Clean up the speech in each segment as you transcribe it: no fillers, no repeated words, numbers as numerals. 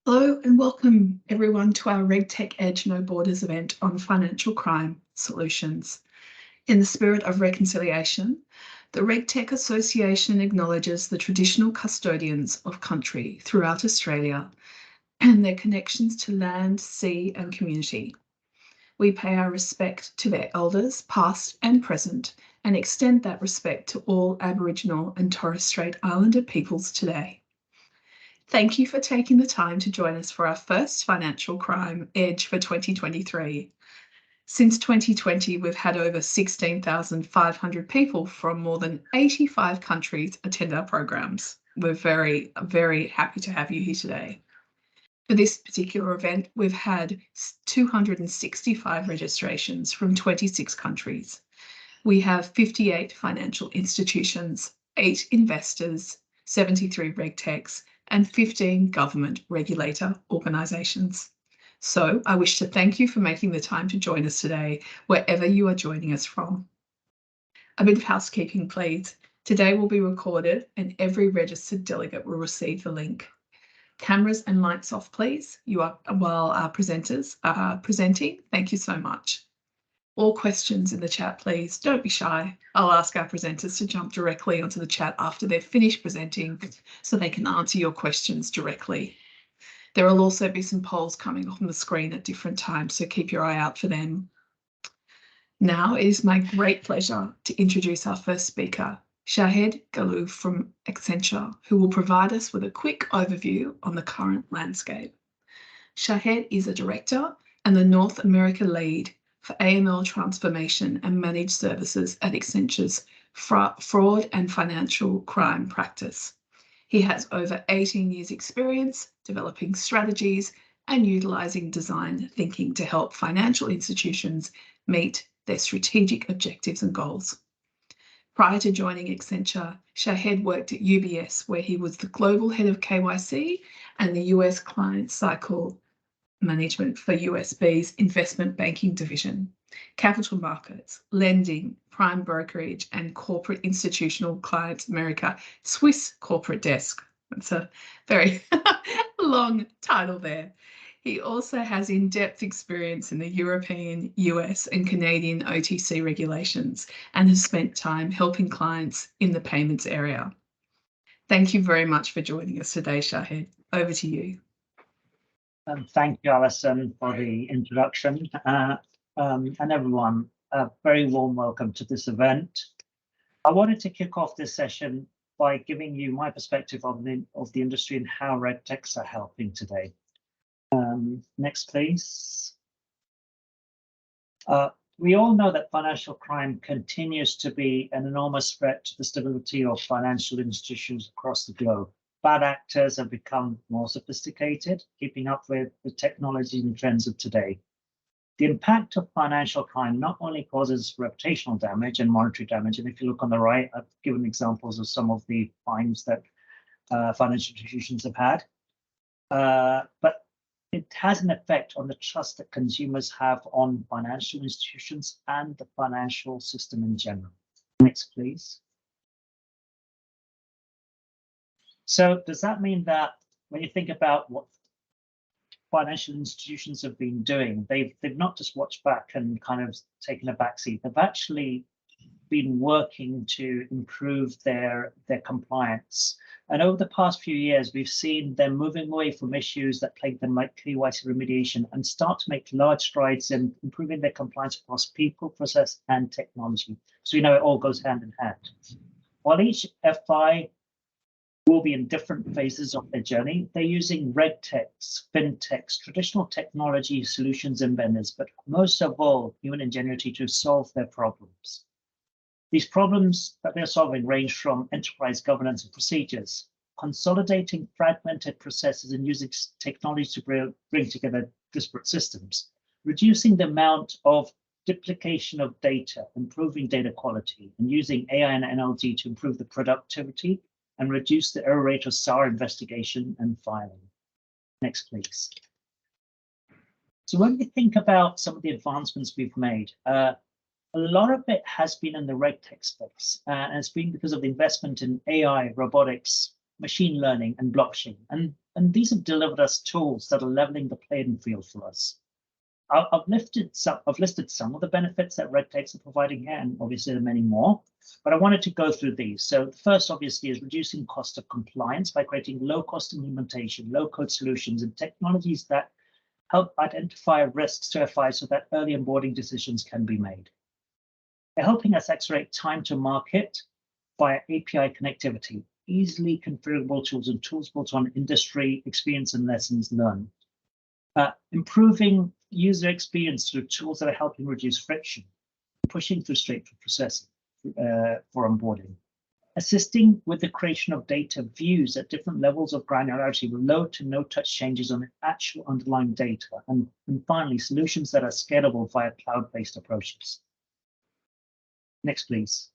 Hello and welcome everyone to our RegTech Edge No Borders event on financial crime solutions. In the spirit of reconciliation, the RegTech Association acknowledges the traditional custodians of country throughout Australia and their connections to land, sea and community. We pay our respect to their elders, past and present, and extend that respect to all Aboriginal and Torres Strait Islander peoples today. Thank you for taking the time to join us for our first Financial Crime Edge for 2023. Since 2020, we've had over 16,500 people from more than 85 countries attend our programs. We're very, very happy to have you here today. For this particular event, we've had 265 registrations from 26 countries. We have 58 financial institutions, 8 investors, 73 RegTechs, and 15 government regulator organisations. So I wish to thank you for making the time to join us today, wherever you are joining us from. A bit of housekeeping, please. Today will be recorded and every registered delegate will receive the link. Cameras and lights off, please. While our presenters are presenting. Thank you so much. All questions in the chat, please. Don't be shy. I'll ask our presenters to jump directly onto the chat after they're finished presenting so they can answer your questions directly. There will also be some polls coming up on the screen at different times, so keep your eye out for them. Now it is my great pleasure to introduce our first speaker, Shahed Galoo from Accenture, who will provide us with a quick overview on the current landscape. Shahed is a director and the North America lead for AML transformation and managed services at Accenture's fraud and financial crime practice. He has over 18 years experience developing strategies and utilising design thinking to help financial institutions meet their strategic objectives and goals. Prior to joining Accenture, Shahed worked at UBS, where he was the global head of KYC and the US client cycle management for USB's investment banking division, capital markets, lending, prime brokerage, and corporate institutional clients America, Swiss corporate desk. That's a very long title there. He also has in-depth experience in the European, US, and Canadian OTC regulations and has spent time helping clients in the payments area. Thank you very much for joining us today, Shahed. Over to you. Thank you, Alison, for the introduction. And everyone, a very warm welcome to this event. I wanted to kick off this session by giving you my perspective of the industry and how RegTechs are helping today. Next, please. We all know that financial crime continues to be an enormous threat to the stability of financial institutions across the globe. Bad actors have become more sophisticated, keeping up with the technology and trends of today. The impact of financial crime not only causes reputational damage and monetary damage, and if you look on the right, I've given examples of some of the fines that financial institutions have had, but it has an effect on the trust that consumers have on financial institutions and the financial system in general. Next, please. So does that mean that when you think about what financial institutions have been doing, they've not just watched back and kind of taken a backseat, they've actually been working to improve their compliance. And over the past few years, we've seen them moving away from issues that plague them like KYC remediation and start to make large strides in improving their compliance across people, process, and technology. So we know it all goes hand in hand. While each FI will be in different phases of their journey, they're using RegTechs, FinTechs, traditional technology solutions and vendors, but most of all, human ingenuity to solve their problems. These problems that they're solving range from enterprise governance and procedures, consolidating fragmented processes and using technology to bring together disparate systems, reducing the amount of duplication of data, improving data quality, and using AI and NLG to improve the productivity and reduce the error rate of SAR investigation and filing. Next, please. So when we think about some of the advancements we've made, a lot of it has been in the RegTech space, and it's been because of the investment in AI, robotics, machine learning, and blockchain. And these have delivered us tools that are leveling the playing field for us. I've listed some of the benefits that RegTechs are providing here, and obviously there are many more, but I wanted to go through these. So the first, obviously, is reducing cost of compliance by creating low-cost implementation, low-code solutions, and technologies that help identify risks to FI so that early onboarding decisions can be made. They're helping us accelerate time to market via API connectivity, easily configurable tools and tools built on industry experience and lessons learned. Improving user experience through tools that are helping reduce friction, pushing through straight-through processing for onboarding. Assisting with the creation of data views at different levels of granularity with low to no touch changes on the actual underlying data. And finally, solutions that are scalable via cloud-based approaches. Next, please.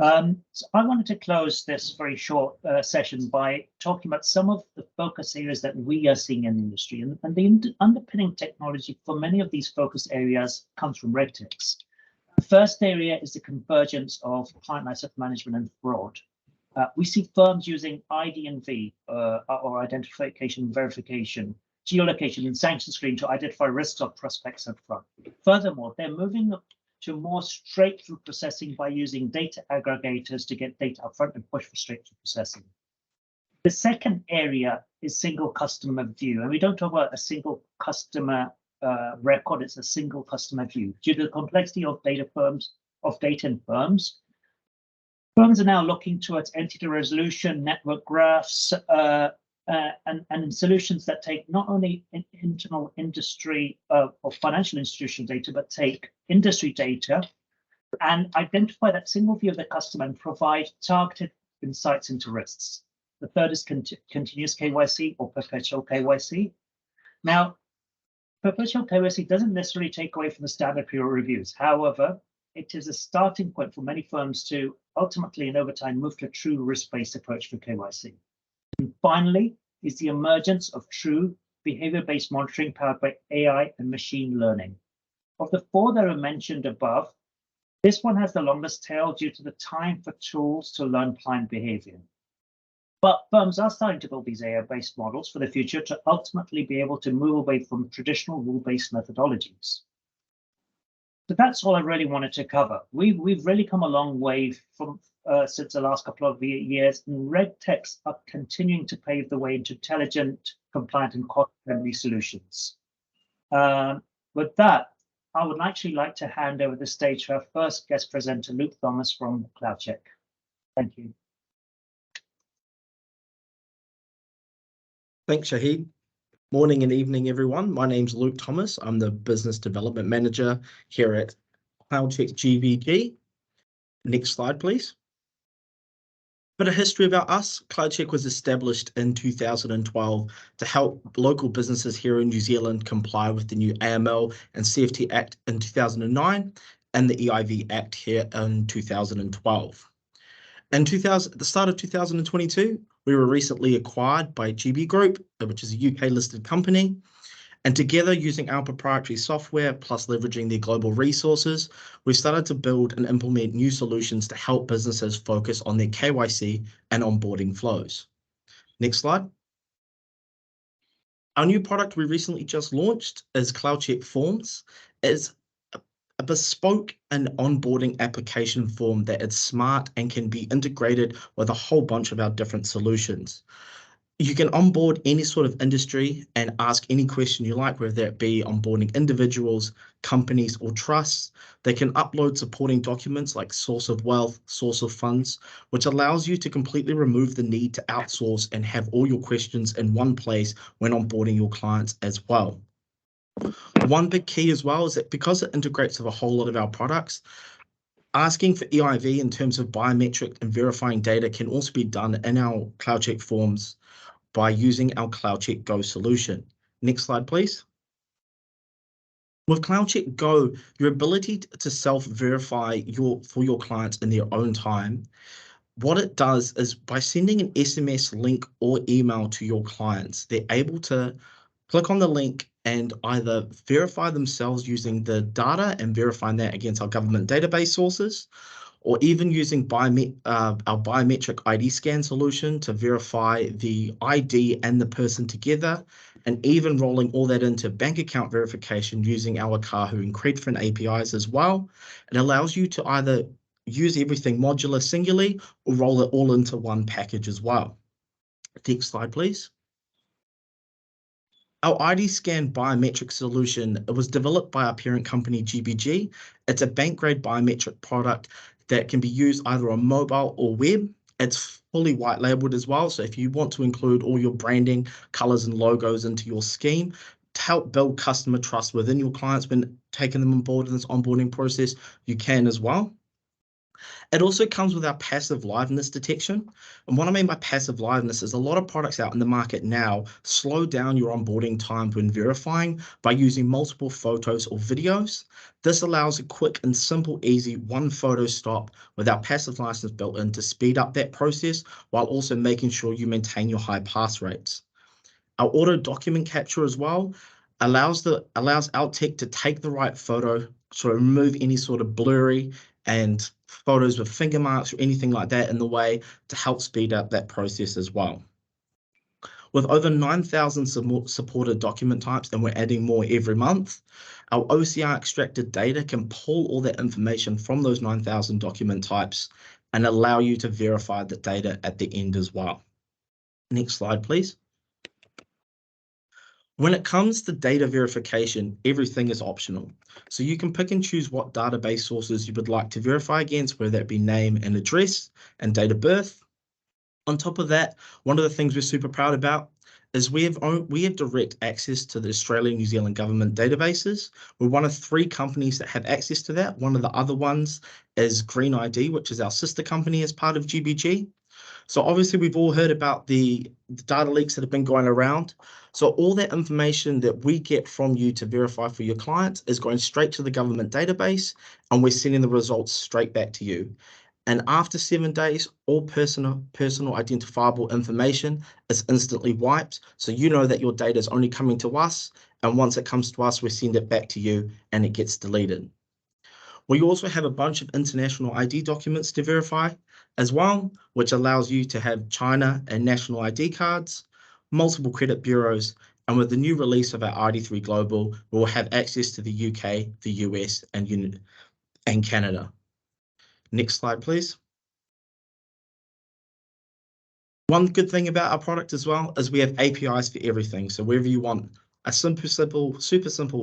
So I wanted to close this very short session by talking about some of the focus areas that we are seeing in the industry. And the underpinning technology for many of these focus areas comes from RegTechs. The first area is the convergence of client lifecycle management and fraud. We see firms using ID&V, or identification and verification, geolocation, and sanction screening to identify risks of prospects up front. Furthermore, they're moving to more straight-through processing by using data aggregators to get data upfront and push for straight-through processing. The second area is single customer view, and we don't talk about a single customer record, it's a single customer view. Due to the complexity of data in firms, firms are now looking towards entity resolution, network graphs, and solutions that take not only internal industry or financial institution data, but take industry data and identify that single view of the customer and provide targeted insights into risks. The third is continuous KYC or perpetual KYC. Now, perpetual KYC doesn't necessarily take away from the standard peer reviews. However, it is a starting point for many firms to ultimately and over time move to a true risk-based approach for KYC. And finally, is the emergence of true behavior-based monitoring powered by AI and machine learning. Of the four that are mentioned above, this one has the longest tail due to the time for tools to learn client behavior. But firms are starting to build these AI-based models for the future to ultimately be able to move away from traditional rule-based methodologies. So that's all I really wanted to cover. We've really come a long way from since the last couple of years, and RegTechs are continuing to pave the way into intelligent, compliant, and cost-friendly solutions. With that, I would actually like to hand over the stage to our first guest presenter, Luke Thomas from CloudCheck. Thank you. Thanks, Shahid. Morning and evening, everyone. My name's Luke Thomas. I'm the Business Development Manager here at CloudCheck GBG. Next slide, please. Bit of history about us. CloudCheck was established in 2012 to help local businesses here in New Zealand comply with the new AML and CFT Act in 2009 and the EIV Act here in 2012. At the start of 2022, we were recently acquired by GB Group, which is a UK-listed company. And together, using our proprietary software plus leveraging their global resources, we've started to build and implement new solutions to help businesses focus on their KYC and onboarding flows. Next slide. Our new product we recently just launched is CloudCheck Forms. It's a bespoke and onboarding application form that is smart and can be integrated with a whole bunch of our different solutions. You can onboard any sort of industry and ask any question you like, whether it be onboarding individuals, companies, or trusts. They can upload supporting documents like source of wealth, source of funds, which allows you to completely remove the need to outsource and have all your questions in one place when onboarding your clients as well. One big key as well is that because it integrates with a whole lot of our products, asking for EIV in terms of biometric and verifying data can also be done in our CloudCheck Forms by using our CloudCheck Go solution. Next slide, please. With CloudCheck Go, your ability to self-verify for your clients in their own time, what it does is by sending an SMS link or email to your clients, they're able to click on the link and either verify themselves using the data and verifying that against our government database sources, or even using our biometric ID scan solution to verify the ID and the person together, and even rolling all that into bank account verification using our Kahu and Credfin APIs as well. It allows you to either use everything modular singularly or roll it all into one package as well. Next slide, please. Our ID scan biometric solution, it was developed by our parent company, GBG. It's a bank-grade biometric product that can be used either on mobile or web. It's fully white labeled as well. So if you want to include all your branding, colors, and logos into your scheme to help build customer trust within your clients when taking them on board in this onboarding process, you can as well. It also comes with our passive liveness detection. And what I mean by passive liveness is a lot of products out in the market now slow down your onboarding time when verifying by using multiple photos or videos. This allows a quick and simple, easy one photo stop with our passive license built in to speed up that process while also making sure you maintain your high pass rates. Our auto document capture as well allows OutTech to take the right photo, so remove any sort of blurry and photos with finger marks or anything like that in the way to help speed up that process as well. With over 9,000 supported document types, and we're adding more every month, our OCR extracted data can pull all that information from those 9,000 document types and allow you to verify the data at the end as well. Next slide, please. When it comes to data verification, everything is optional. So you can pick and choose what database sources you would like to verify against, whether that be name and address and date of birth. On top of that, one of the things we're super proud about is we have direct access to the Australian New Zealand government databases. We're one of 3 companies that have access to that. One of the other ones is Green ID, which is our sister company as part of GBG. So obviously we've all heard about the data leaks that have been going around. So all that information that we get from you to verify for your clients is going straight to the government database, and we're sending the results straight back to you. And after 7 days, all personal identifiable information is instantly wiped. So you know that your data is only coming to us. And once it comes to us, we send it back to you and it gets deleted. We also have a bunch of international ID documents to verify as well, which allows you to have China and national ID cards, multiple credit bureaus, and with the new release of our ID3 Global, we'll have access to the UK, the US, and Canada. Next slide, please. One good thing about our product as well is we have APIs for everything. So wherever you want a super simple,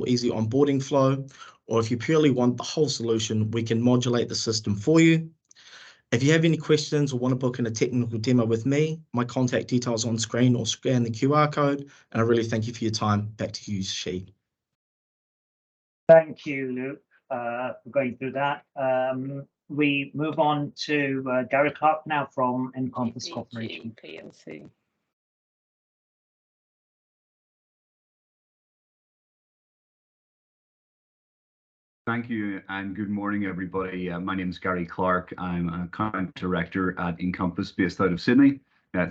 easy onboarding flow, or if you purely want the whole solution, we can modulate the system for you. If you have any questions or want to book in a technical demo with me, my contact details on screen or scan the QR code. And I really thank you for your time. Back to you, Shi. Thank you, Luke, for going through that. We move on to Gary Clark now from Encompass Corporation. PLC. Thank you and good morning, everybody. My name is Gary Clark. I'm an account director at Encompass based out of Sydney.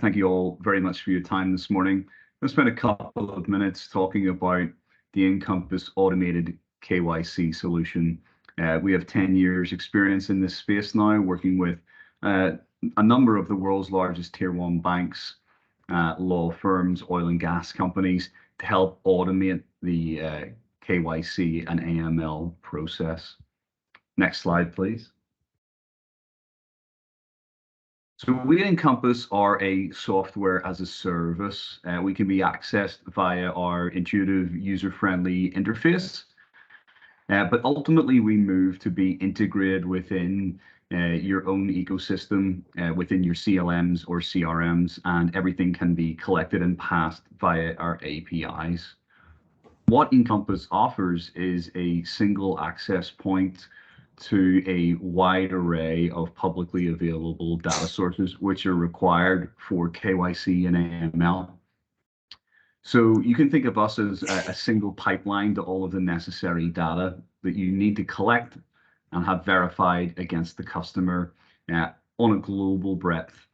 Thank you all very much for your time this morning. I'll spend a couple of minutes talking about the Encompass automated KYC solution. We have 10 years experience in this space now, working with a number of the world's largest tier 1 banks, law firms, oil and gas companies to help automate the KYC and AML process. Next slide, please. So we at Encompass are a software as a service. We can be accessed via our intuitive, user-friendly interface. But ultimately, we move to be integrated within your own ecosystem, within your CLMs or CRMs, and everything can be collected and passed via our APIs. What Encompass offers is a single access point to a wide array of publicly available data sources, which are required for KYC and AML. So you can think of us as a single pipeline to all of the necessary data that you need to collect and have verified against the customer on a global breadth.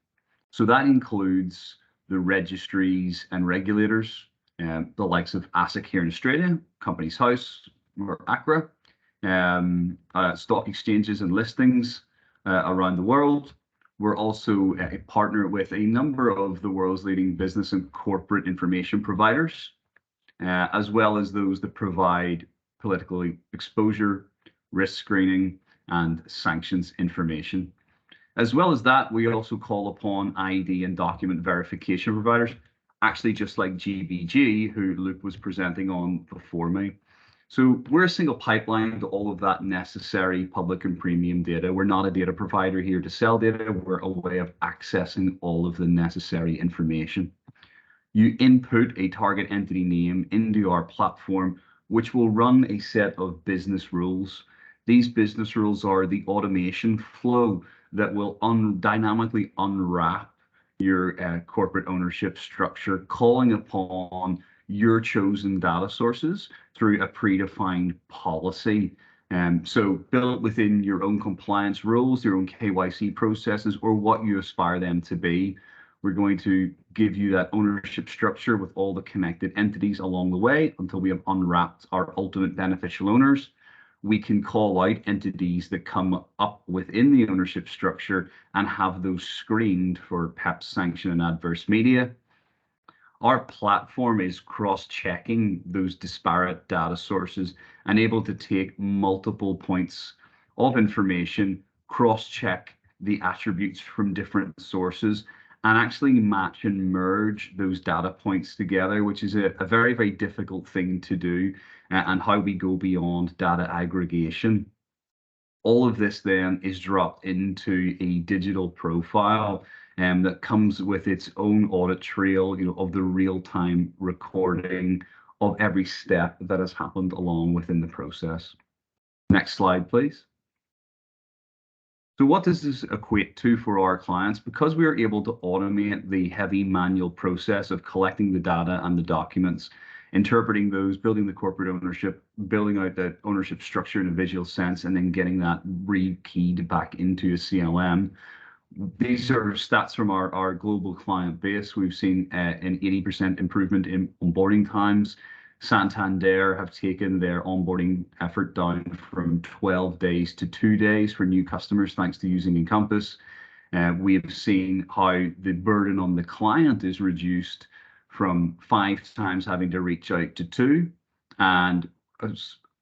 So that includes the registries and regulators, the likes of ASIC here in Australia, Companies House or ACRA, stock exchanges and listings, around the world. We're also a partner with a number of the world's leading business and corporate information providers, as well as those that provide political exposure, risk screening, and sanctions information. As well as that, we also call upon ID and document verification providers, actually just like GBG, who Luke was presenting on before me. So we're a single pipeline to all of that necessary public and premium data. We're not a data provider here to sell data. We're a way of accessing all of the necessary information. You input a target entity name into our platform, which will run a set of business rules. These business rules are the automation flow that will dynamically unwrap your corporate ownership structure, calling upon your chosen data sources through a predefined policy. So built within your own compliance rules, your own KYC processes, or what you aspire them to be. We're going to give you that ownership structure with all the connected entities along the way until we have unwrapped our ultimate beneficial owners. We can call out entities that come up within the ownership structure and have those screened for PEP, sanction, and adverse media. Our platform is cross-checking those disparate data sources and able to take multiple points of information, cross-check the attributes from different sources, and actually match and merge those data points together, which is a very, very difficult thing to do, and how we go beyond data aggregation. All of this then is dropped into a digital profile that comes with its own audit trail, of the real-time recording of every step that has happened along within the process. Next slide, please. So what does this equate to for our clients? Because we are able to automate the heavy manual process of collecting the data and the documents, interpreting those, building the corporate ownership, building out that ownership structure in a visual sense, and then getting that re-keyed back into a CLM. These are stats from our global client base. We've seen an 80% improvement in onboarding times. Santander have taken their onboarding effort down from 12 days to 2 days for new customers, thanks to using Encompass. We've seen how the burden on the client is reduced from 5 times having to reach out to 2, and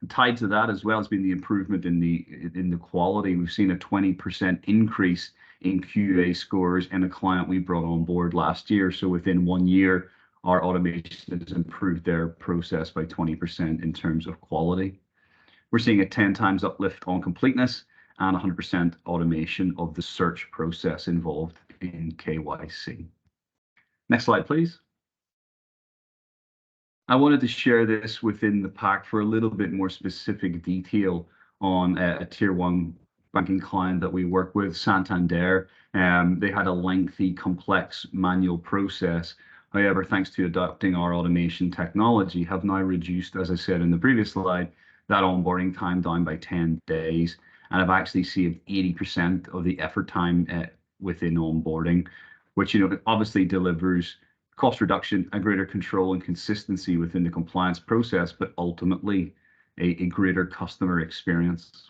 tied to that as well has been the improvement in the quality. We've seen a 20% increase in QA scores in a client we brought on board last year. So within 1 year, our automation has improved their process by 20% in terms of quality. We're seeing a 10 times uplift on completeness and 100% automation of the search process involved in KYC. Next slide, please. I wanted to share this within the pack for a little bit more specific detail on a tier 1 banking client that we work with, Santander. They had a lengthy, complex manual process. However, thanks to adopting our automation technology, have now reduced, as I said in the previous slide, that onboarding time down by 10 days, and have actually saved 80% of the effort time within onboarding, which obviously delivers cost reduction, a greater control and consistency within the compliance process, but ultimately a greater customer experience.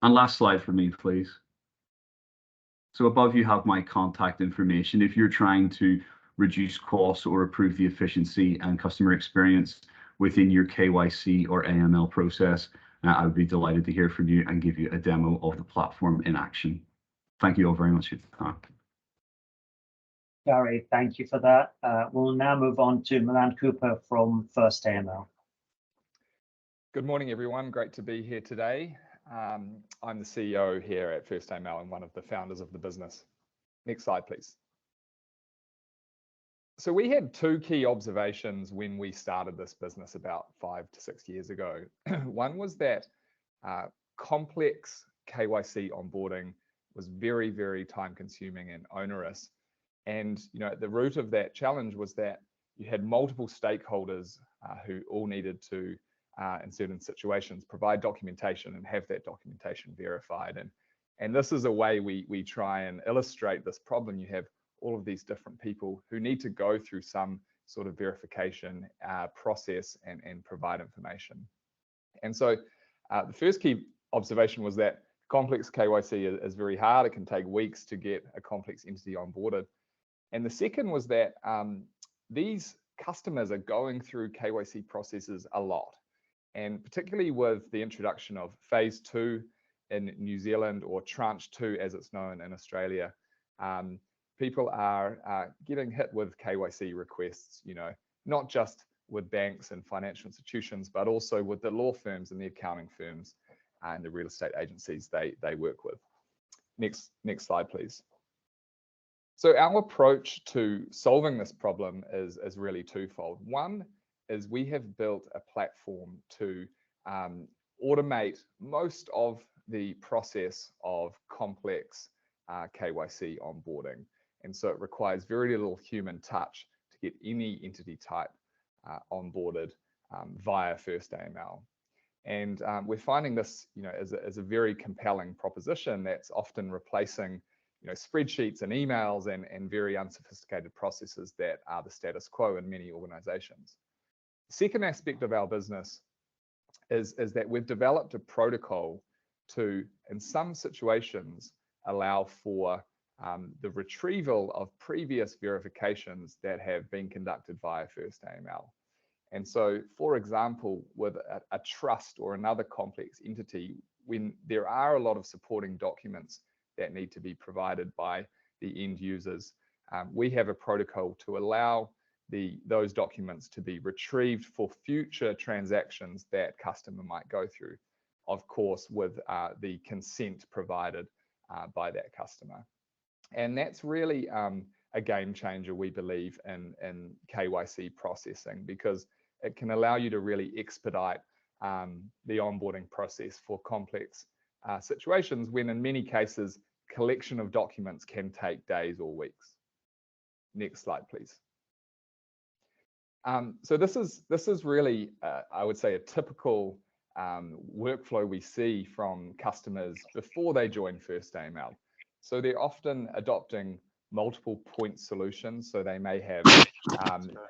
And last slide for me, please. So above you have my contact information. If you're trying to reduce costs or improve the efficiency and customer experience within your KYC or AML process, I would be delighted to hear from you and give you a demo of the platform in action. Thank you all very much for your time. Gary, thank you for that. We'll now move on to Milan Cooper from First AML. Good morning, everyone. Great to be here today. I'm the CEO here at First AML and one of the founders of the business. Next slide, please. So we had 2 key observations when we started this business about 5 to 6 years ago. One was that complex KYC onboarding was very, very time consuming and onerous. And at the root of that challenge was that you had multiple stakeholders who all needed to, in certain situations, provide documentation and have that documentation verified. And this is a way we try and illustrate this problem. You have all of these different people who need to go through some sort of verification process and provide information. And so the first key observation was that Complex KYC is very hard. It can take weeks to get a complex entity onboarded. And the second was that these customers are going through KYC processes a lot. And particularly with the introduction of phase 2 in New Zealand, or tranche 2 as it's known in Australia, people are getting hit with KYC requests, you know, not just with banks and financial institutions, but also with the law firms and the accounting firms and the real estate agencies they work with. Next slide, please. So our approach to solving this problem is really twofold. One is we have built a platform to automate most of the process of complex KYC onboarding. And so it requires very little human touch to get any entity type onboarded via First AML. And we're finding this, you know, as a very compelling proposition that's often replacing, you know, spreadsheets and emails and very unsophisticated processes that are the status quo in many organizations. The second aspect of our business is that we've developed a protocol to, in some situations, allow for the retrieval of previous verifications that have been conducted via First AML. And so, for example, with a trust or another complex entity, when there are a lot of supporting documents that need to be provided by the end users, we have a protocol to allow those documents to be retrieved for future transactions that customer might go through, of course, with the consent provided by that customer. And that's really a game changer, we believe, in KYC processing, because it can allow you to really expedite the onboarding process for complex situations when, in many cases, collection of documents can take days or weeks. Next slide, please. So this is really, I would say, a typical workflow we see from customers before they join First AML. So they're often adopting multiple point solutions. So they may have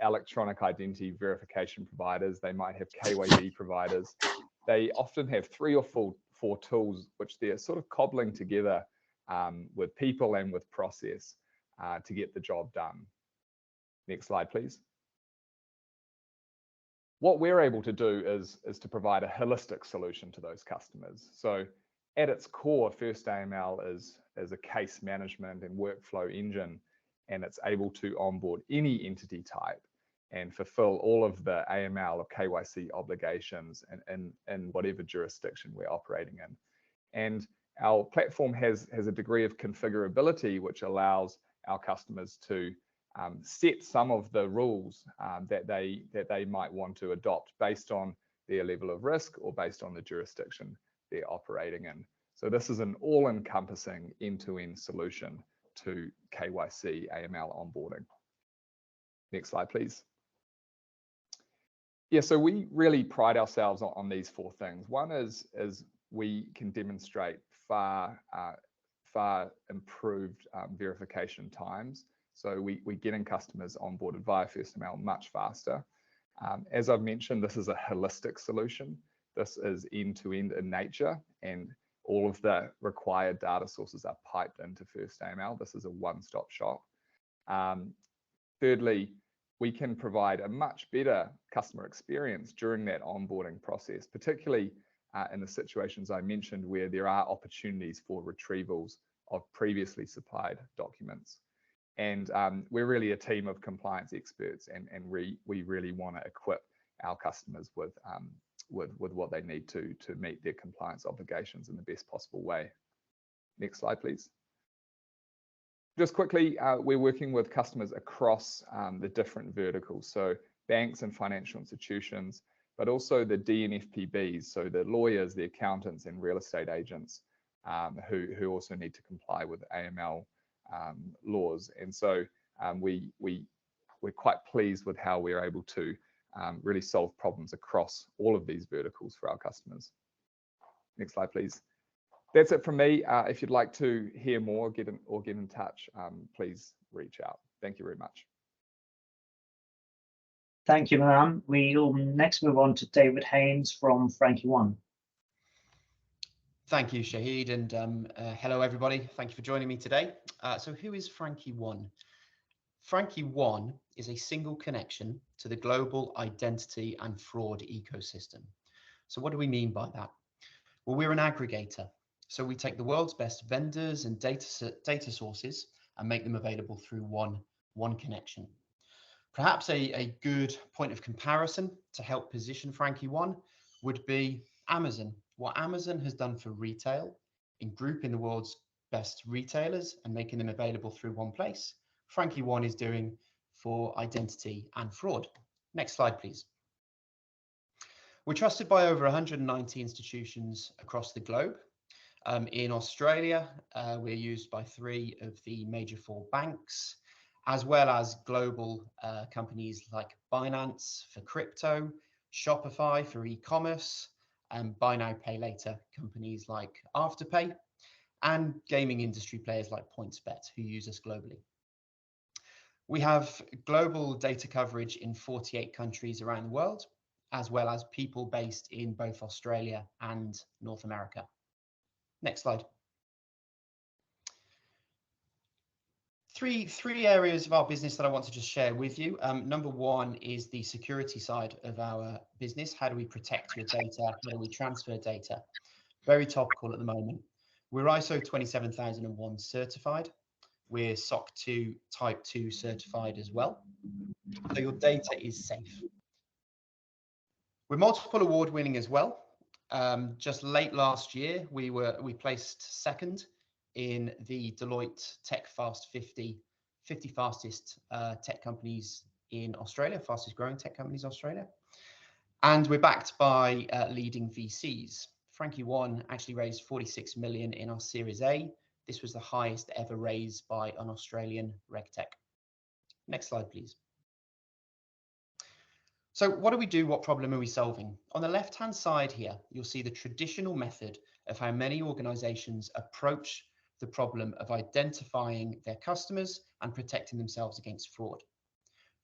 electronic identity verification providers. They might have KYB providers. They often have 3 or 4 tools, which they're sort of cobbling together with people and with process to get the job done. Next slide, please. What we're able to do is to provide a holistic solution to those customers. So at its core, First AML is a case management and workflow engine, and it's able to onboard any entity type and fulfill all of the AML or KYC obligations in whatever jurisdiction we're operating in. And our platform has a degree of configurability, which allows our customers to set some of the rules that they might want to adopt based on their level of risk or based on the jurisdiction they're operating in. So this is an all-encompassing end-to-end solution to KYC AML onboarding. Next slide, please. Yeah, so we really pride ourselves on these 4 things. One is we can demonstrate far improved verification times. So we're getting customers onboarded via First AML much faster. As I've mentioned, this is a holistic solution. This is end-to-end in nature, and all of the required data sources are piped into First AML. This is a one-stop shop. Thirdly, we can provide a much better customer experience during that onboarding process, particularly in the situations I mentioned where there are opportunities for retrievals of previously supplied documents. And we're really a team of compliance experts, and we really want to equip our customers with what they need to meet their compliance obligations in the best possible way. Next slide, please. Just quickly, we're working with customers across the different verticals, so banks and financial institutions, but also the DNFPBs, so the lawyers, the accountants, and real estate agents who also need to comply with AML laws. And so we're quite pleased with how we're able to really solve problems across all of these verticals for our customers. Next slide, please. That's it from me. If you'd like to hear more get in touch, please reach out. Thank you very much. Thank you, Milan. We'll next move on to David Haynes from Frankie One. Thank you, Shahid, and hello, everybody. Thank you for joining me today. So who is Frankie One? Frankie One is a single connection to the global identity and fraud ecosystem. So what do we mean by that? Well, we're an aggregator. So we take the world's best vendors and data sources and make them available through one connection. Perhaps a good point of comparison to help position Frankie One would be Amazon. What Amazon has done for retail in grouping the world's best retailers and making them available through one place, Frankie One is doing for identity and fraud. Next slide, please. We're trusted by over 190 institutions across the globe. In Australia, we're used by 3 of the major 4 banks, as well as global companies like Binance for crypto, Shopify for e-commerce, and buy now, pay later companies like Afterpay, and gaming industry players like PointsBet who use us globally. We have global data coverage in 48 countries around the world, as well as people based in both Australia and North America. Next slide. Three areas of our business that I want to just share with you. Number one is the security side of our business. How do we protect your data? How do we transfer data? Very topical at the moment. We're ISO 27001 certified. We're SOC 2 Type 2 certified as well. So your data is safe. We're multiple award winning as well. Just late last year, we placed second in the Deloitte Tech Fast 50 fastest tech companies in Australia, fastest growing tech companies in Australia. And we're backed by leading VCs. Frankie One actually raised 46 million in our Series A. This was the highest ever raised by an Australian RegTech. Next slide, please. So what do we do? What problem are we solving? On the left-hand side here, you'll see the traditional method of how many organizations approach the problem of identifying their customers and protecting themselves against fraud.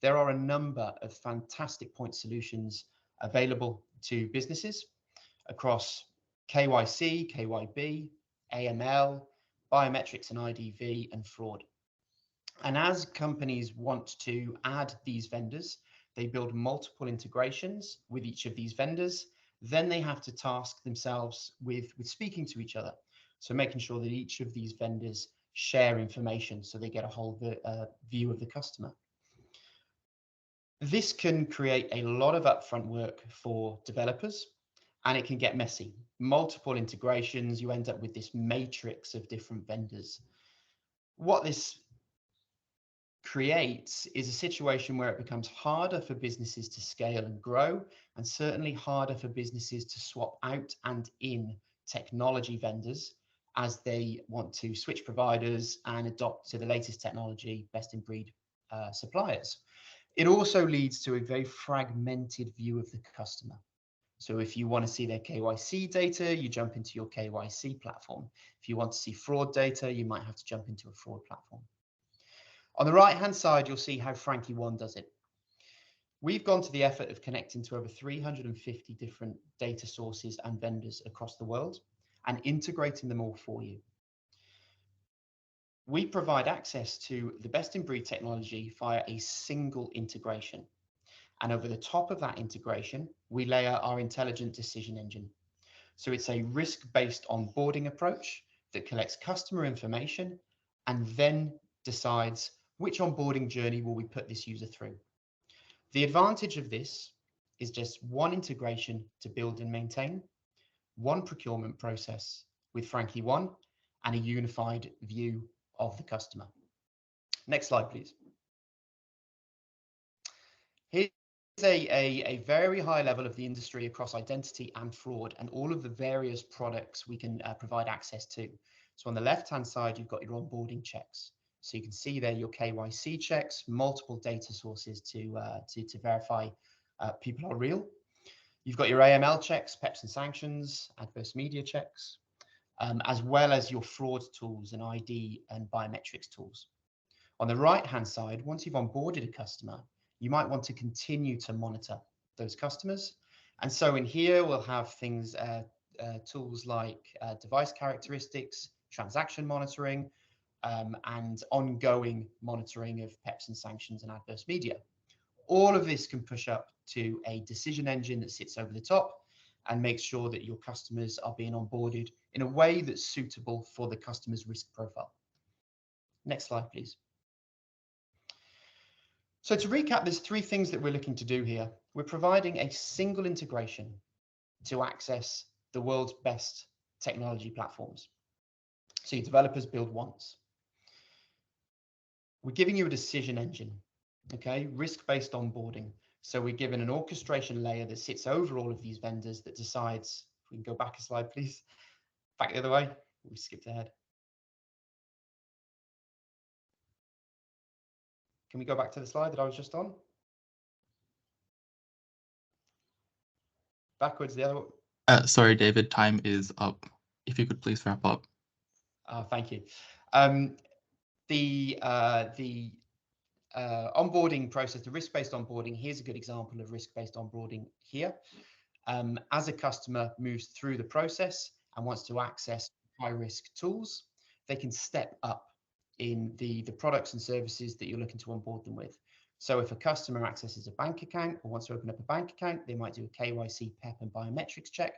There are a number of fantastic point solutions available to businesses across KYC, KYB, AML, biometrics and IDV, and fraud. And as companies want to add these vendors, they build multiple integrations with each of these vendors. Then they have to task themselves with speaking to each other. So making sure that each of these vendors share information so they get a whole view of the customer. This can create a lot of upfront work for developers, and it can get messy. Multiple integrations, you end up with this matrix of different vendors. What this creates is a situation where it becomes harder for businesses to scale and grow, and certainly harder for businesses to swap out and in technology vendors as they want to switch providers and adopt to the latest technology, best in breed suppliers. It also leads to a very fragmented view of the customer. So if you want to see their KYC data, you jump into your KYC platform. If you want to see fraud data, you might have to jump into a fraud platform. On the right-hand side, you'll see how Frankie One does it. We've gone to the effort of connecting to over 350 different data sources and vendors across the world and integrating them all for you. We provide access to the best in breed technology via a single integration. And over the top of that integration, we layer our intelligent decision engine. So it's a risk-based onboarding approach that collects customer information and then decides which onboarding journey will we put this user through. The advantage of this is just one integration to build and maintain, one procurement process with Frankie One, and a unified view of the customer. Next slide, please. Here's a very high level of the industry across identity and fraud and all of the various products we can provide access to. So on the left-hand side, you've got your onboarding checks. So you can see there your KYC checks, multiple data sources to verify people are real. You've got your AML checks, PEPs and sanctions, adverse media checks, as well as your fraud tools and ID and biometrics tools. On the right-hand side, once you've onboarded a customer, you might want to continue to monitor those customers. And so in here, we'll have things tools like device characteristics, transaction monitoring, and ongoing monitoring of PEPs and sanctions and adverse media. All of this can push up to a decision engine that sits over the top and makes sure that your customers are being onboarded in a way that's suitable for the customer's risk profile. Next slide, please. So to recap, there's three things that we're looking to do here. We're providing a single integration to access the world's best technology platforms. So your developers build once. We're giving you a decision engine, okay? Risk-based onboarding. So we're given an orchestration layer that sits over all of these vendors that decides, if we can go back a slide, please. Back the other way, we skipped ahead. Can we go back to the slide that I was just on? Backwards, the other way. Sorry, David, time is up. If you could please wrap up. Thank you. The onboarding process, the risk-based onboarding, here's a good example of risk-based onboarding here. As a customer moves through the process and wants to access high-risk tools, they can step up in the products and services that you're looking to onboard them with. So if a customer accesses a bank account or wants to open up a bank account, they might do a KYC, PEP, and biometrics check.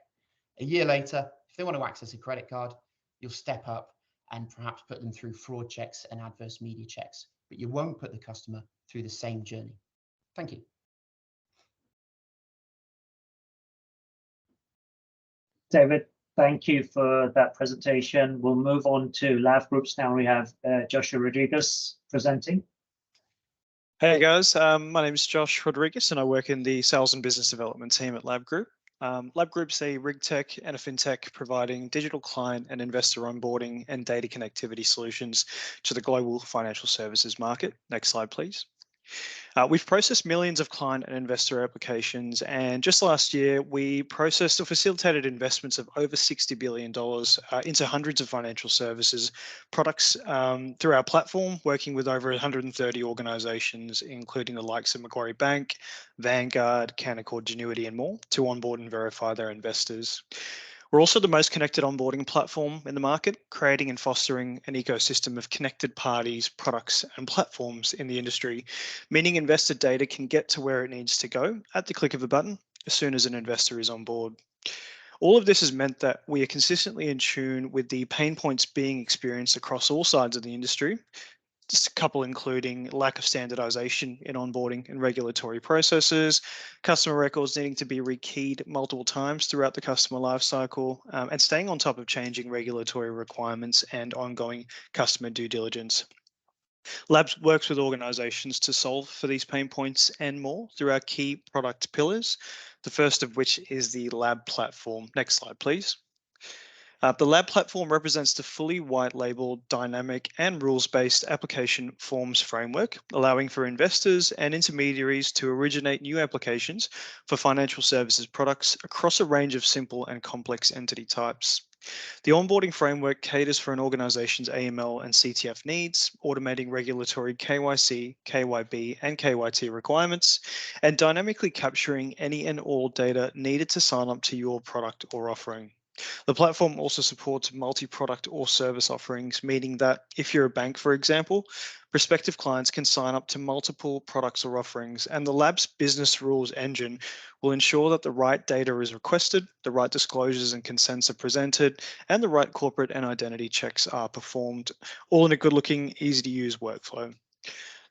A year later, if they want to access a credit card, you'll step up and perhaps put them through fraud checks and adverse media checks, but you won't put the customer through the same journey. Thank you. David, thank you for that presentation. We'll move on to Lab Groups now. We have Joshua Rodriguez presenting. Hey guys, my name is Josh Rodriguez and I work in the sales and business development team at Lab Group. Lab Group's a RegTech and a FinTech providing digital client and investor onboarding and data connectivity solutions to the global financial services market. Next slide, please. We've processed millions of client and investor applications, and just last year we processed or facilitated investments of over $60 billion into hundreds of financial services products through our platform, working with over 130 organizations, including the likes of Macquarie Bank, Vanguard, Canaccord Genuity, and more, to onboard and verify their investors. We're also the most connected onboarding platform in the market, creating and fostering an ecosystem of connected parties, products, and platforms in the industry, meaning investor data can get to where it needs to go at the click of a button as soon as an investor is on board. All of this has meant that we are consistently in tune with the pain points being experienced across all sides of the industry. Just a couple including lack of standardization in onboarding and regulatory processes, customer records needing to be rekeyed multiple times throughout the customer lifecycle, and staying on top of changing regulatory requirements and ongoing customer due diligence. Labs works with organizations to solve for these pain points and more through our key product pillars, the first of which is the Lab platform. Next slide, please. The Lab platform represents the fully white-labeled, dynamic, and rules-based application forms framework, allowing for investors and intermediaries to originate new applications for financial services products across a range of simple and complex entity types. The onboarding framework caters for an organization's AML and CTF needs, automating regulatory KYC, KYB, and KYT requirements, and dynamically capturing any and all data needed to sign up to your product or offering. The platform also supports multi-product or service offerings, meaning that if you're a bank, for example, prospective clients can sign up to multiple products or offerings, and the Lab's business rules engine will ensure that the right data is requested, the right disclosures and consents are presented, and the right corporate and identity checks are performed, all in a good-looking, easy-to-use workflow.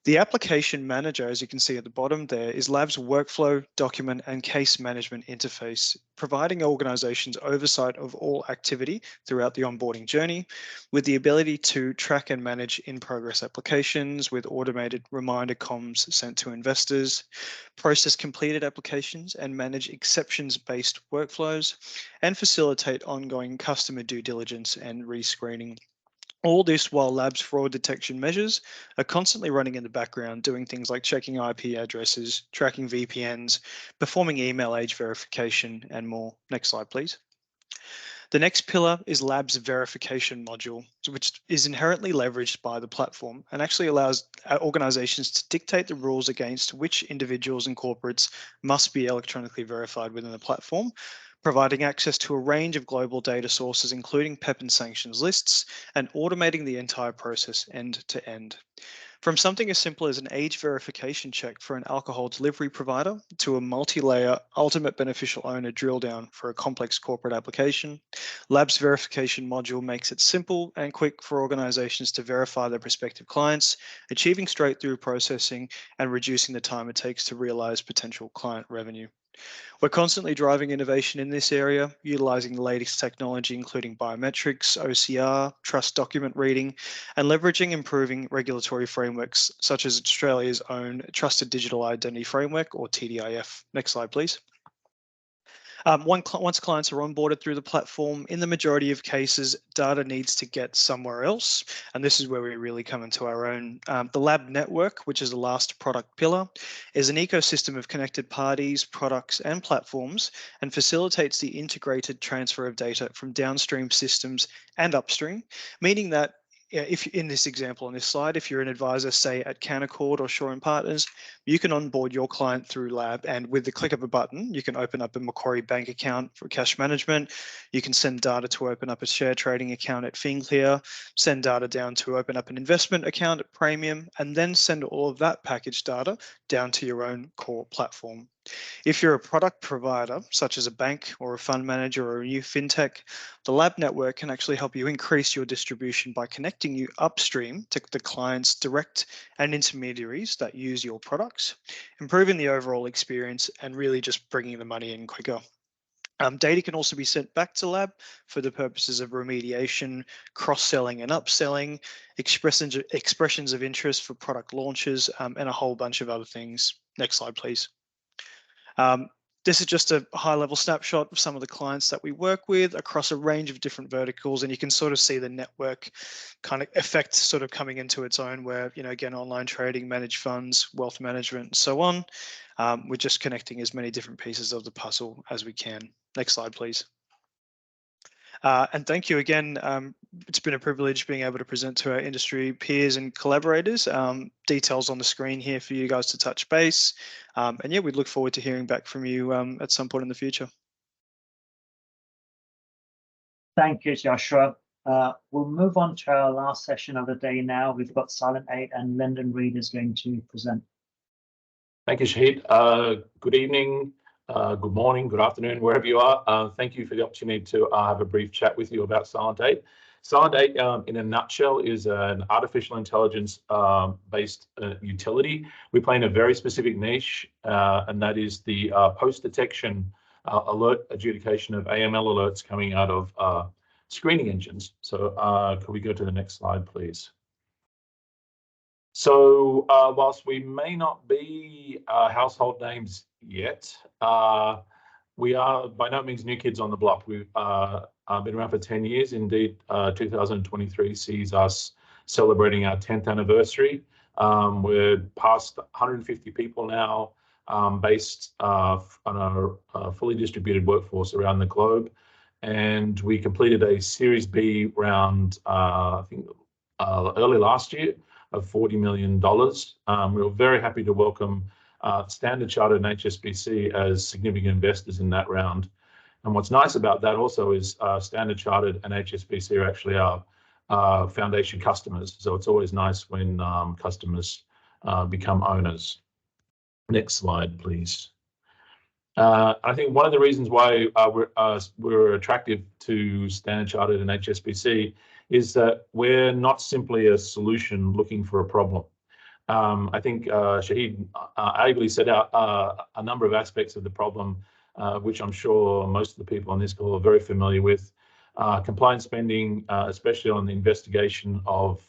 The application manager, as you can see at the bottom there, is Lab's workflow, document, and case management interface, providing organizations oversight of all activity throughout the onboarding journey, with the ability to track and manage in-progress applications with automated reminder comms sent to investors, process completed applications and manage exceptions-based workflows, and facilitate ongoing customer due diligence and rescreening. All this while Lab's fraud detection measures are constantly running in the background, doing things like checking IP addresses, tracking VPNs, performing email age verification, and more. Next slide, please. The next pillar is Lab's verification module, which is inherently leveraged by the platform and actually allows organizations to dictate the rules against which individuals and corporates must be electronically verified within the platform, providing access to a range of global data sources, including PEP and sanctions lists, and automating the entire process end to end. From something as simple as an age verification check for an alcohol delivery provider to a multi-layer ultimate beneficial owner drill down for a complex corporate application, Lab's verification module makes it simple and quick for organizations to verify their prospective clients, achieving straight-through processing and reducing the time it takes to realize potential client revenue. We're constantly driving innovation in this area, utilizing the latest technology, including biometrics, OCR, trust document reading, and leveraging improving regulatory frameworks, such as Australia's own Trusted Digital Identity Framework, or TDIF. Next slide, please. Once clients are onboarded through the platform, in the majority of cases, data needs to get somewhere else. And this is where we really come into our own. The Lab network, which is the last product pillar, is an ecosystem of connected parties, products, and platforms, and facilitates the integrated transfer of data from downstream systems and upstream, meaning that if in this example on this slide, if you're an advisor, say at Canaccord or Shaw and Partners, you can onboard your client through Lab, and with the click of a button, you can open up a Macquarie bank account for cash management. You can send data to open up a share trading account at FinClear, send data down to open up an investment account at Praemium, and then send all of that packaged data down to your own core platform. If you're a product provider, such as a bank or a fund manager or a new FinTech, the Lab network can actually help you increase your distribution by connecting you upstream to the clients direct and intermediaries that use your products, improving the overall experience and really just bringing the money in quicker. Data can also be sent back to Lab for the purposes of remediation, cross-selling and upselling, expressions of interest for product launches, and a whole bunch of other things. Next slide, please. This is just a high-level snapshot of some of the clients that we work with across a range of different verticals, and you can sort of see the network kind of effect sort of coming into its own where, you know, again, online trading, managed funds, wealth management, and so on. We're just connecting as many different pieces of the puzzle as we can. Next slide, please. And thank you again. It's been a privilege being able to present to our industry peers and collaborators. Details on the screen here for you guys to touch base. And yeah, we look forward to hearing back from you at some point in the future. Thank you, Joshua. We'll move on to our last session of the day now. We've got Silent 8 and Lyndon Reed is going to present. Thank you, Shahid. Good evening. Good morning, good afternoon, wherever you are. Thank you for the opportunity to have a brief chat with you about Silent 8. Silent 8, in a nutshell, is an artificial intelligence based utility. We play in a very specific niche, and that is the post-detection alert adjudication of AML alerts coming out of screening engines. So could we go to the next slide, please? So whilst we may not be household names yet, we are by no means new kids on the block. We've been around for 10 years. Indeed, 2023 sees us celebrating our 10th anniversary. We're past 150 people now, based on a fully distributed workforce around the globe. And we completed a Series B round, I think, early last year, of $40 million. We were very happy to welcome Standard Chartered and HSBC as significant investors in that round. And what's nice about that also is Standard Chartered and HSBC are actually our foundation customers. So it's always nice when customers become owners. Next slide, please. I think one of the reasons why we're attractive to Standard Chartered and HSBC is that we're not simply a solution looking for a problem. I think Shahid ably set out a number of aspects of the problem, which I'm sure most of the people on this call are very familiar with. Compliance spending, especially on the investigation of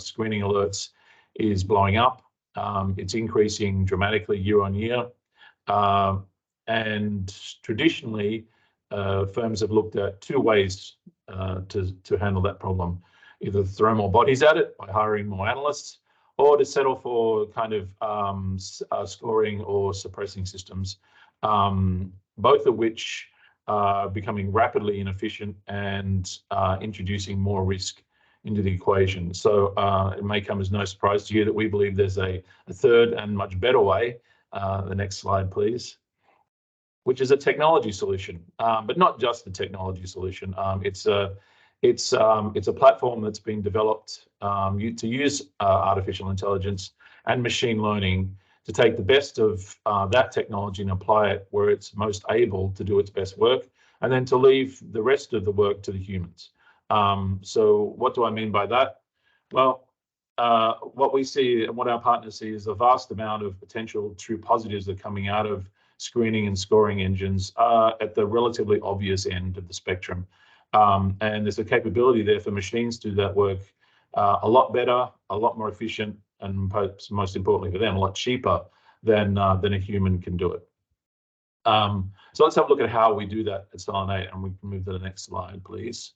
screening alerts, is blowing up. It's increasing dramatically year on year. And traditionally, firms have looked at two ways to handle that problem: either throw more bodies at it by hiring more analysts, or to settle for kind of scoring or suppressing systems, both of which are becoming rapidly inefficient and introducing more risk into the equation. So it may come as no surprise to you that we believe there's a third and much better way. The next slide, please. which is a technology solution, but not just a technology solution. It's a platform that's been developed to use artificial intelligence and machine learning to take the best of that technology and apply it where it's most able to do its best work, and then to leave the rest of the work to the humans. So what do I mean by that? Well, what we see and what our partners see is a vast amount of potential true positives that are coming out of screening and scoring engines at the relatively obvious end of the spectrum. And there's a capability there for machines to do that work a lot better, a lot more efficient, and perhaps most importantly for them, a lot cheaper than a human can do it. So let's have a look at how we do that at Selenate, and we can move to the next slide, please.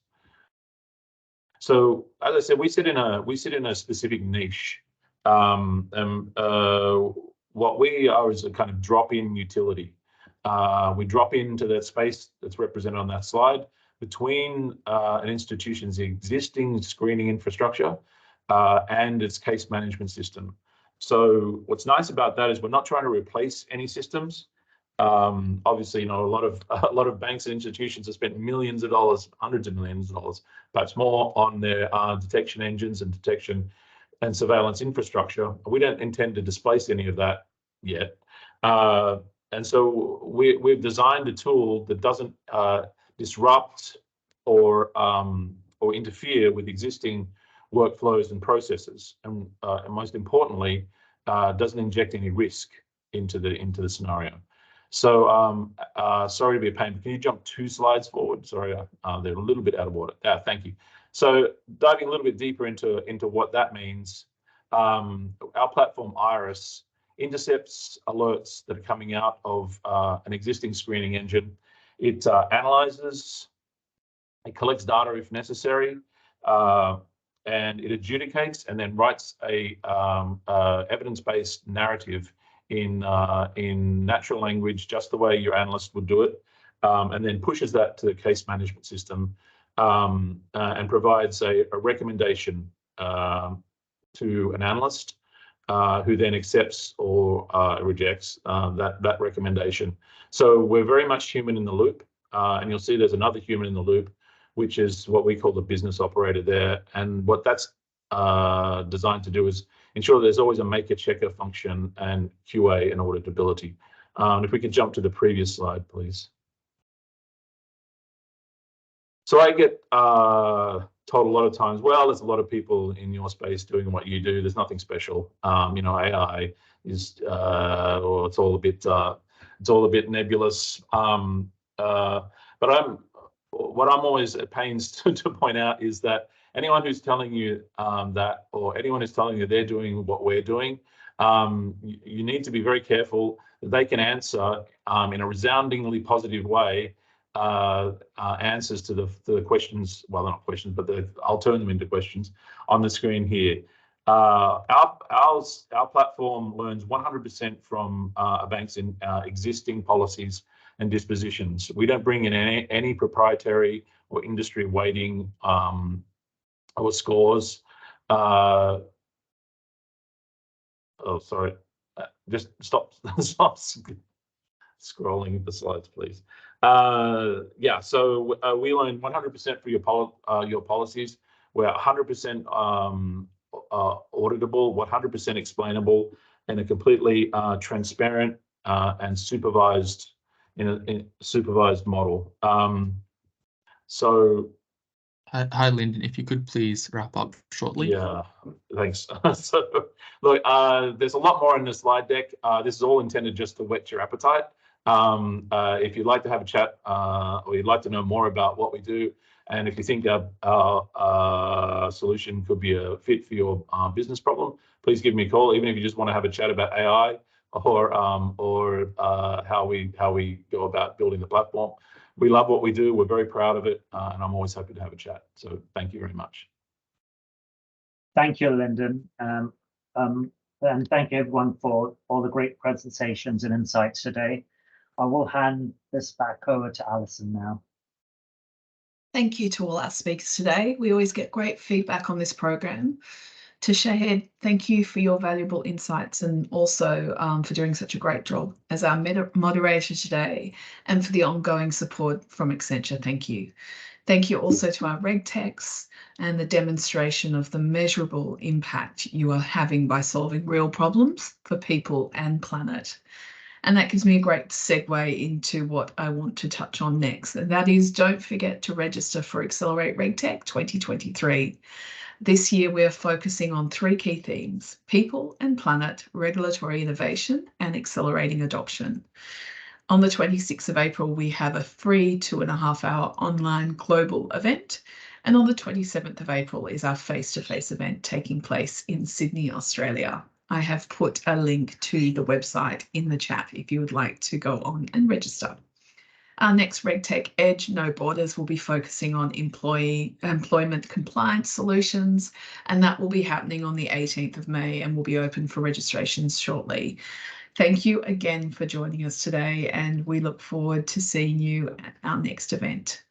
So as I said, we sit in a specific niche. What we are is a kind of drop-in utility. We drop into that space that's represented on that slide between an institution's existing screening infrastructure and its case management system. So what's nice about that is we're not trying to replace any systems. Obviously, you know, a lot of banks and institutions have spent millions of dollars, hundreds of millions of dollars, perhaps more, on their detection engines and detection and surveillance infrastructure. We don't intend to displace any of that yet. And so we've designed a tool that doesn't disrupt or interfere with existing workflows and processes, and most importantly, doesn't inject any risk into the scenario. So sorry to be a pain, but can you jump 2 slides forward? Sorry, they're a little bit out of order. Thank you. So diving a little bit deeper into what that means, our platform Iris intercepts alerts that are coming out of an existing screening engine. It analyzes, it collects data if necessary, and it adjudicates and then writes a evidence-based narrative in natural language, just the way your analyst would do it, and then pushes that to the case management system and provides a recommendation to an analyst who then accepts or rejects that recommendation. So we're very much human in the loop, and you'll see there's another human in the loop, which is what we call the business operator there. And what that's designed to do is ensure there's always a maker-checker function and QA and auditability. If we could jump to the previous slide, please. So I get told a lot of times, well, there's a lot of people in your space doing what you do. There's nothing special. You know, AI is, or it's all a bit nebulous. But what I'm always at pains to point out is that anyone who's telling you that, or anyone who's telling you they're doing what we're doing, you need to be very careful that they can answer in a resoundingly positive way answers to the questions, well, not questions, but I'll turn them into questions on the screen here. Our platform learns 100% from a bank's existing policies and dispositions. We don't bring in any proprietary or industry weighting or scores. Oh, sorry. Just stop scrolling the slides, please. Yeah, so we learn 100% for your policies. We're 100% auditable, 100% explainable, and a completely transparent and supervised in a supervised model. So. Hi, Lyndon, if you could please wrap up shortly. Yeah, thanks. So, look, there's a lot more in the slide deck. This is all intended just to whet your appetite. If you'd like to have a chat or you'd like to know more about what we do, and if you think our solution could be a fit for your business problem, please give me a call. Even if you just want to have a chat about AI or how we go about building the platform. We love what we do. We're very proud of it, and I'm always happy to have a chat. So thank you very much. Thank you, Lyndon. And thank you everyone for all the great presentations and insights today. I will hand this back over to Alison now. Thank you to all our speakers today. We always get great feedback on this program. To Shahed, thank you for your valuable insights and also for doing such a great job as our moderator today, and for the ongoing support from Accenture. Thank you. Thank you also to our RegTechs and the demonstration of the measurable impact you are having by solving real problems for people and planet. And that gives me a great segue into what I want to touch on next. And that is, don't forget to register for Accelerate RegTech 2023. This year, we're focusing on 3 key themes: people and planet, regulatory innovation, and accelerating adoption. On the 26th of April, we have a free 2.5-hour online global event. And on the 27th of April is our face-to-face event taking place in Sydney, Australia. I have put a link to the website in the chat if you would like to go on and register. Our next RegTech Edge No Borders will be focusing on employment compliance solutions, and that will be happening on the 18th of May and will be open for registrations shortly. Thank you again for joining us today, and we look forward to seeing you at our next event.